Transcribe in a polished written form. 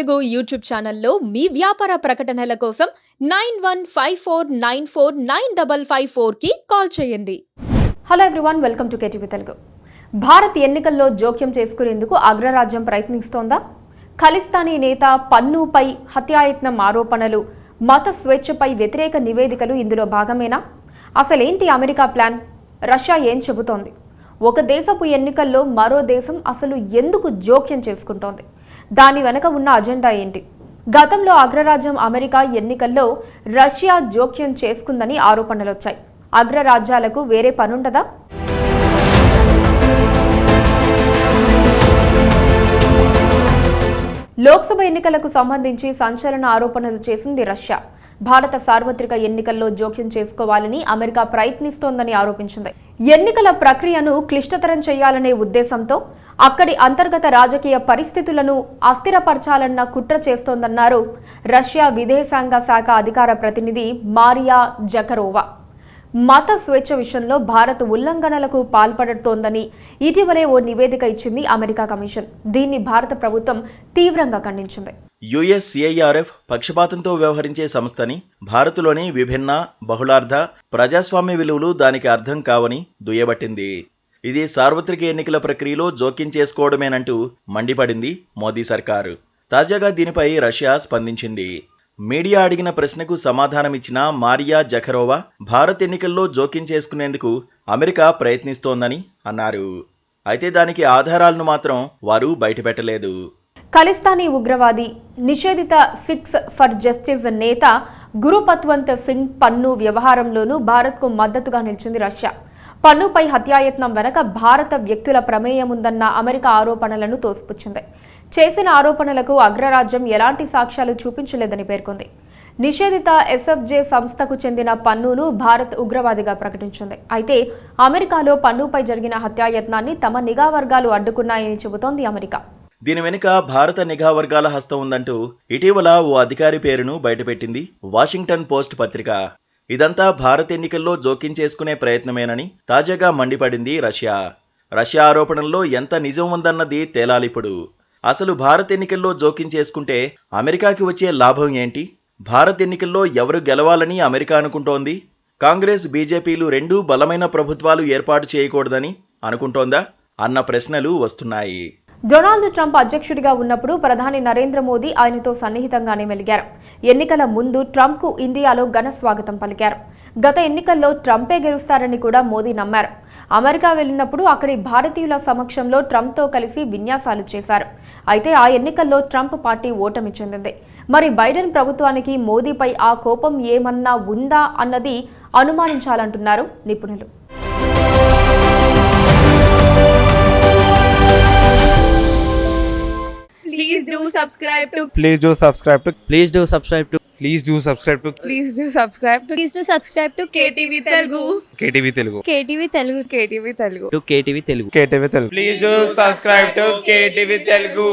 Telugu YouTube ఛానల్లో మీ వ్యాపార ప్రకటనల కోసం 9154949554కి కాల్ చేయండి. Hello everyone, welcome to KTV Telugu. Bharat ఎన్నికల్లో జోక్యం చేసుకునేందుకు అగ్రరాజ్యం ప్రయత్నిస్తోందా? ఖలిస్తానీ నేత పన్నూపై హత్యాయత్నం ఆరోపణలు, మత స్వేచ్ఛపై వ్యతిరేక నివేదికలు ఇందులో భాగమేనా? అసలేంటి అమెరికా ప్లాన్? రష్యా ఏం చెబుతోంది? ఒక దేశపు ఎన్నికల్లో మరో దేశం అసలు ఎందుకు జోక్యం చేసుకుంటోంది? దాని వెనక ఉన్న అజెండా ఏంటి? గతంలో అగ్రరాజ్యం అమెరికా ఎన్నికల్లో రష్యా జోక్యం చేసుకుందని ఆరోపణలు వచ్చాయి. అగ్రరాజ్యాలకు వేరే పనుండదా? లోక్సభ ఎన్నికలకు సంబంధించి సంచలన ఆరోపణలు చేసింది రష్యా. భారత సార్వత్రిక ఎన్నికల్లో జోక్యం చేసుకోవాలని అమెరికా ప్రయత్నిస్తోందని ఆరోపించింది. ఎన్నికల ప్రక్రియను క్లిష్టతరం చేయాలనే ఉద్దేశంతో అక్కడి అంతర్గత రాజకీయ పరిస్థితులను అస్థిరపరచాలన్న కుట్ర చేస్తోందన్నారు రష్యా విదేశాంగ శాఖ అధికార ప్రతినిధి మారియా జకరోవా. మత స్వేచ్ఛ విషయంలో భారత్ ఉల్లంఘనలకు పాల్పడుతోందని ఇటీవలే ఓ నివేదిక ఇచ్చింది అమెరికా కమిషన్. దీన్ని భారత ప్రభుత్వం తీవ్రంగా ఖండించింది. యుఎస్సిఐఆర్ఎఫ్ పక్షపాతంతో వ్యవహరించే సంస్థని, భారత్లోని విభిన్న బహుళార్థ ప్రజాస్వామ్య విలువలు దానికి అర్థం కావని దుయ్యబట్టింది. ఇది సార్వత్రిక ఎన్నికల ప్రక్రియలో జోక్యం చేసుకోవడమేనంటూ మండిపడింది మోదీ సర్కారు. తాజాగా దీనిపై రష్యా స్పందించింది. మీడియా అడిగిన ప్రశ్నకు సమాధానమిచ్చిన మారియా జకరోవా భారత్ ఎన్నికల్లో జోక్యం చేసుకునేందుకు అమెరికా ప్రయత్నిస్తోందని అన్నారు. అయితే దానికి ఆధారాలను మాత్రం వారు బయటపెట్టలేదు. ఖలిస్తానీ ఉగ్రవాది, నిషేధిత సిక్స్ ఫర్ జస్టిస్ నేత గురుపత్వంత్ సింగ్ పన్ను వ్యవహారంలోనూ భారత్కు మద్దతుగా నిలిచింది రష్యా. పన్నుపై హత్యాయత్నం వెనక భారత వ్యక్తుల ప్రమేయం ఉందన్న అమెరికా ఆరోపణలను తోసిపుచ్చింది. చేసిన ఆరోపణలకు అగ్రరాజ్యం ఎలాంటి సాక్ష్యాలు చూపించలేదని పేర్కొంది. నిషేధిత ఎస్ఎఫ్జే సంస్థకు చెందిన పన్నును భారత్ ఉగ్రవాదిగా ప్రకటించింది. అయితే అమెరికాలో పన్నుపై జరిగిన హత్యాయత్నాన్ని తమ నిఘా వర్గాలు అడ్డుకున్నాయని చెబుతోంది అమెరికా. దీని వెనుక భారత నిఘా వర్గాల హస్తం ఉందంటూ ఇటీవల ఓ అధికారి పేరును బయటపెట్టింది వాషింగ్టన్ పోస్ట్ పత్రిక. ఇదంతా భారత్ ఎన్నికల్లో జోక్యం చేసుకునే ప్రయత్నమేనని తాజాగా మండిపడింది రష్యా. రష్యా ఆరోపణల్లో ఎంత నిజం ఉందన్నది తేలాలిప్పుడు. అసలు భారత్ ఎన్నికల్లో జోక్యం చేసుకుంటే అమెరికాకి వచ్చే లాభం ఏంటి? భారత్ ఎన్నికల్లో ఎవరు గెలవాలని అమెరికా అనుకుంటోంది? కాంగ్రెస్, బీజేపీలు రెండూ బలమైన ప్రభుత్వాలు ఏర్పాటు చేయకూడదని అనుకుంటోందా అన్న ప్రశ్నలు వస్తున్నాయి. డొనాల్డ్ ట్రంప్ అధ్యక్షుడిగా ఉన్నప్పుడు ప్రధాని నరేంద్ర మోదీ ఆయనతో సన్నిహితంగానే మెలిగారు. ఎన్నికల ముందు ట్రంప్కు ఇండియాలో ఘన స్వాగతం పలికారు. గత ఎన్నికల్లో ట్రంపే గెలుస్తారని కూడా మోదీ నమ్మారు. అమెరికా వెళ్లినప్పుడు అక్కడి భారతీయుల సమక్షంలో ట్రంప్తో కలిసి విన్యాసాలు చేశారు. అయితే ఆ ఎన్నికల్లో ట్రంప్ పార్టీ ఓటమి చెందింది. మరి బైడెన్ ప్రభుత్వానికి మోదీపై ఆ కోపం ఏమన్నా ఉందా అన్నది అనుమానించాలంటున్నారు నిపుణులు. Please do subscribe to KTV Telugu. Please do subscribe to KTV Telugu.